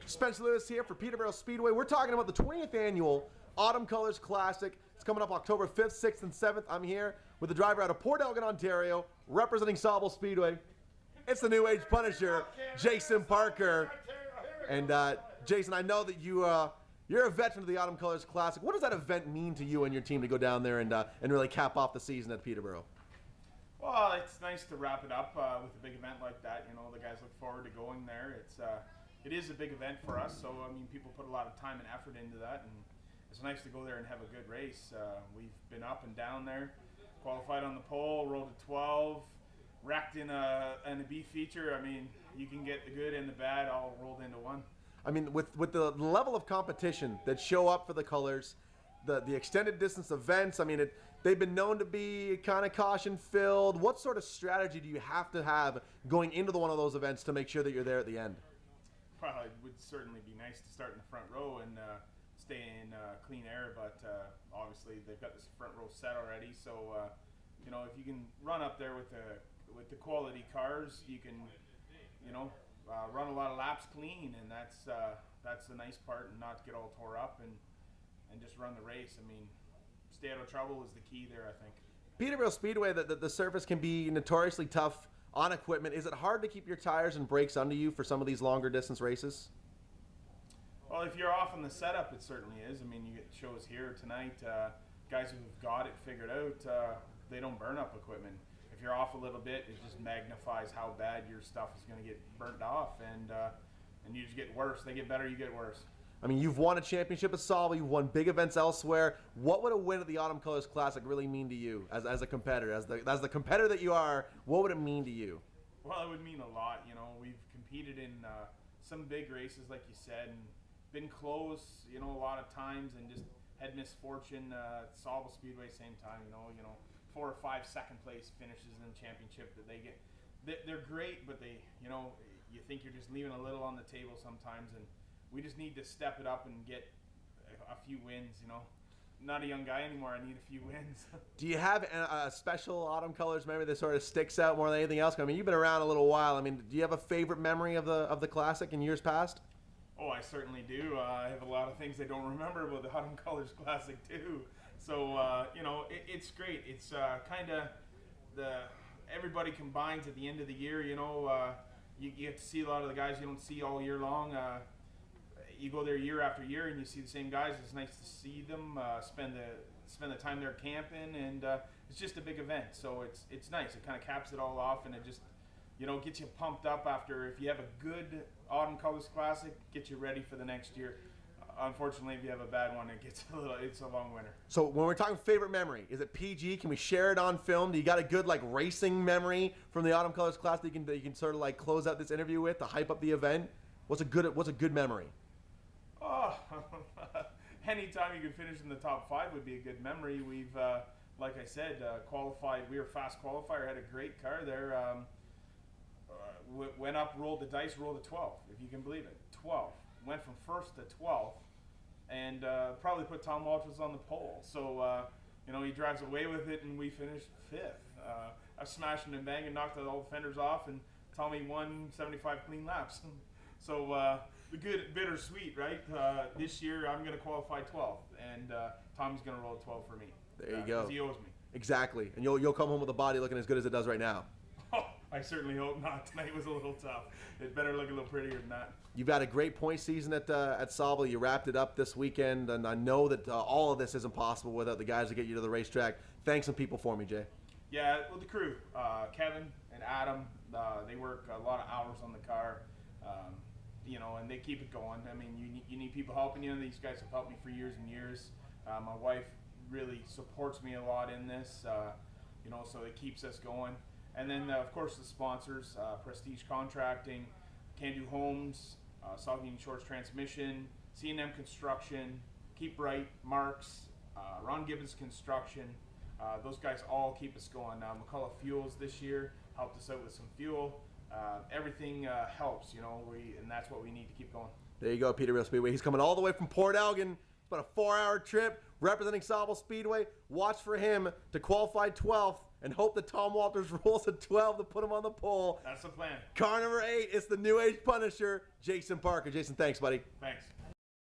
Spencer Lewis here for Peterborough Speedway. We're talking about the 20th annual Autumn Colors Classic. It's coming up October 5th, 6th, and 7th. I'm here with the driver out of Port Elgin, Ontario, representing Sauble Speedway. It's the New Age Punisher, Jason Parker. And Jason, I know that you're a veteran of the Autumn Colors Classic. What does that event mean to you and your team to go down there and really cap off the season at Peterborough? Well, it's nice to wrap it up with a big event like that. You know, the guys look forward to going there. It is a big event for us, so I mean, people put a lot of time and effort into that, and it's nice to go there and have a good race. We've been up and down there, qualified on the pole, rolled to 12, wrecked in a B feature. I mean, you can get the good and the bad all rolled into one. I mean, with the level of competition that show up for the colors, the extended distance events, I mean, they've been known to be kind of caution-filled. What sort of strategy do you have to have going into one of those events to make sure that you're there at the end? Well, it would certainly be nice to start in the front row and stay in clean air, but obviously they've got this front row set already. So you know, if you can run up there with the quality cars, you can, you know, run a lot of laps clean, and that's the nice part, and not get all tore up and just run the race. I mean, stay out of trouble is the key there, I think. Peterborough Speedway, the surface can be notoriously tough on equipment. Is it hard to keep your tires and brakes under you for some of these longer distance races? Well, if you're off on the setup, it certainly is. I mean, you get shows here tonight. Guys who've got it figured out, they don't burn up equipment. If you're off a little bit, it just magnifies how bad your stuff is going to get burnt off, and you just get worse. They get better, you get worse. I mean, you've won a championship at Sauble, you've won big events elsewhere. What would a win at the Autumn Colors Classic really mean to you as a competitor? As the competitor that you are, what would it mean to you? Well, it would mean a lot. You know, we've competed in some big races, like you said, and been close, you know, a lot of times, and just had misfortune. Sauble Speedway, same time, you know, 4 or 5 second place finishes in the championship that they get. They're great, but you know, you think you're just leaving a little on the table sometimes, and we just need to step it up and get a few wins, you know. I'm not a young guy anymore. I need a few wins. Do you have a special Autumn Colors memory that sort of sticks out more than anything else? I mean, you've been around a little while. I mean, do you have a favorite memory of the Classic in years past? Oh, I certainly do. I have a lot of things I don't remember about the Autumn Colors Classic too. So, you know, it's great. It's kind of everybody combines at the end of the year, you know. You get to see a lot of the guys you don't see all year long. You go there year after year and you see the same guys. It's nice to see them, spend the time there camping, and it's just a big event. So it's nice. It kind of caps it all off, and it just, you know, gets you pumped up after. If you have a good Autumn Colors Classic, get you ready for the next year. Unfortunately, if you have a bad one, it's a long winter. So when we're talking favorite memory, is it PG? Can we share it on film? Do you got a good like racing memory from the Autumn Colors Classic that you can sort of like close out this interview with to hype up the event? What's a good memory? Oh, anytime you can finish in the top 5 would be a good memory. We've, like I said, qualified. We were fast qualifier. Had a great car there. Went up, rolled the dice, rolled a 12. If you can believe it, 12. Went from 1st to 12th, and probably put Tom Walters on the pole. So you know, he drives away with it, and we finished 5th. I smashed and banged and knocked all the fenders off, and Tommy won 75 clean laps. So the good, bittersweet, right? This year I'm going to qualify 12th, and Tommy's going to roll a 12 for me. There you go. Because he owes me. Exactly, and you'll come home with a body looking as good as it does right now. Oh, I certainly hope not. Tonight was a little tough. It better look a little prettier than that. You've had a great point season at Sauble. You wrapped it up this weekend, and I know that all of this isn't possible without the guys that get you to the racetrack. Thanks some people for me, Jay. Yeah, well, the crew, Kevin and Adam, they work a lot of hours on the car. You know, and they keep it going. I mean, you need people helping you. These guys have helped me for years and years. My wife really supports me a lot in this, you know, so it keeps us going. And then, of course, the sponsors, Prestige Contracting, Can Do Homes, Sauble Shorts Transmission, C&M Construction, Keep Right, Marks, Ron Gibbons Construction. Those guys all keep us going. McCullough Fuels this year helped us out with some fuel. Everything helps, you know, and that's what we need to keep going. There you go, Peterborough Speedway. He's coming all the way from Port Elgin. It's about a 4-hour trip representing Sauble Speedway. Watch for him to qualify 12th and hope that Tom Walters rolls a 12 to put him on the pole. That's the plan. Car number 8 is the New Age Punisher, Jason Parker. Jason, thanks, buddy. Thanks.